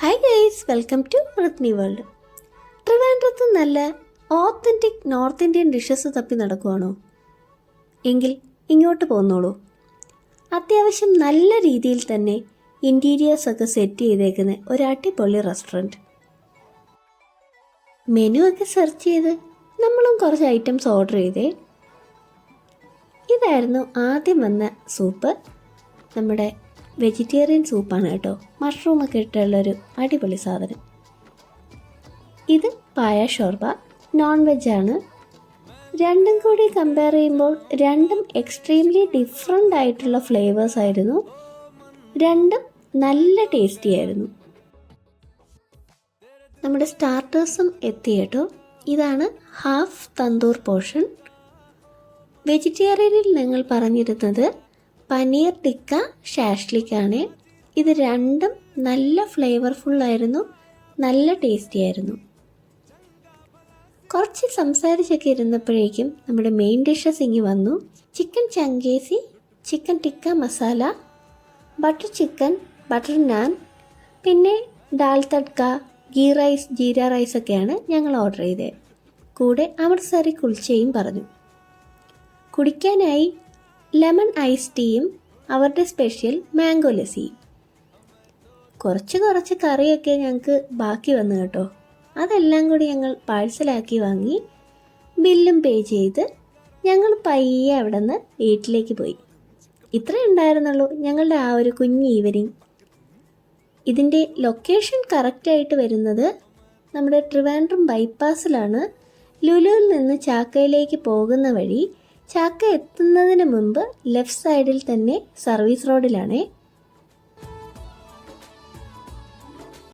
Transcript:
Hi guys, welcome to Rithni world. ട്രിവാൻഡ്രത്ത് നല്ല authentic north Indian dishes തപ്പി നടക്കുവാണോ? എങ്കിൽ ഇങ്ങോട്ട് പോന്നോളൂ. അത്യാവശ്യം നല്ല രീതിയിൽ തന്നെ ഇൻറ്റീരിയേഴ്സൊക്കെ സെറ്റ് ചെയ്തേക്കുന്ന ഒരു അടിപൊളി റെസ്റ്റോറൻറ്റ്. മെനു ഒക്കെ സെർച്ച് ചെയ്ത് നമ്മളും കുറച്ച് ഐറ്റംസ് ഓർഡർ ചെയ്തേ. ഇതായിരുന്നു ആദ്യം വന്ന സൂപ്പ്. നമ്മുടെ വെജിറ്റേറിയൻ സൂപ്പാണ് കേട്ടോ, മഷ്റൂമൊക്കെ ഇട്ടുള്ളൊരു അടിപൊളി സാധനം. ഇത് പായ ഷോർബ, നോൺ വെജാണ്. രണ്ടും കൂടി കമ്പയർ ചെയ്യുമ്പോൾ രണ്ടും എക്സ്ട്രീംലി ഡിഫറെൻ്റ് ആയിട്ടുള്ള ഫ്ലേവേഴ്സ് ആയിരുന്നു. രണ്ടും നല്ല ടേസ്റ്റി ആയിരുന്നു. നമ്മുടെ സ്റ്റാർട്ടേഴ്സും എത്തി കേട്ടോ. ഇതാണ് ഹാഫ് തന്തൂർ പോർഷൻ. വെജിറ്റേറിയനിൽ ഞങ്ങൾ പറഞ്ഞിരുന്നത് പനീർ ടിക്ക ഷാഷ്ലിക്കാണ്. ഇത് രണ്ടും നല്ല ഫ്ലേവർഫുള്ളായിരുന്നു, നല്ല ടേസ്റ്റി ആയിരുന്നു. കുറച്ച് സംസാരിച്ചൊക്കെ ഇരുന്നപ്പോഴേക്കും നമ്മുടെ മെയിൻ ഡിഷസ് ഇങ്ങി വന്നു. Chicken changezi, chicken tikka masala, butter chicken, butter naan, പിന്നെ ദാൽ തഡ്ക, ഗീ റൈസ്, ജീര റൈസൊക്കെയാണ് ഞങ്ങൾ ഓർഡർ ചെയ്തത്. കൂടെ അമൃത്സറി കുൽച്ചയും പറഞ്ഞു. കുടിക്കാനായി ലെമൺ ഐസ് ടീയും അവരുടെ സ്പെഷ്യൽ മാംഗോ ലസ്സിയും. കുറച്ച് കറിയൊക്കെ ഞങ്ങൾക്ക് ബാക്കി വന്നു കേട്ടോ. അതെല്ലാം കൂടി ഞങ്ങൾ പാഴ്സലാക്കി വാങ്ങി ബില്ലും പേ ചെയ്ത് ഞങ്ങൾ പയ്യെ അവിടെ നിന്ന് വീട്ടിലേക്ക് പോയി. ഇത്രേ ഉണ്ടായിരുന്നുള്ളൂ ഞങ്ങളുടെ ആ ഒരു കുഞ്ഞ് ഈവനിങ്. ഇതിൻ്റെ ലൊക്കേഷൻ കറക്റ്റായിട്ട് വരുന്നത് നമ്മുടെ ട്രിവാൻഡ്രം ബൈപ്പാസിലാണ്. ലുലുവിൽ നിന്ന് ചാക്കയിലേക്ക് പോകുന്ന വഴി, ചാക്ക എത്തുന്നതിന് മുമ്പ് ലെഫ്റ്റ് സൈഡിൽ തന്നെ സർവീസ് റോഡിലാണേ.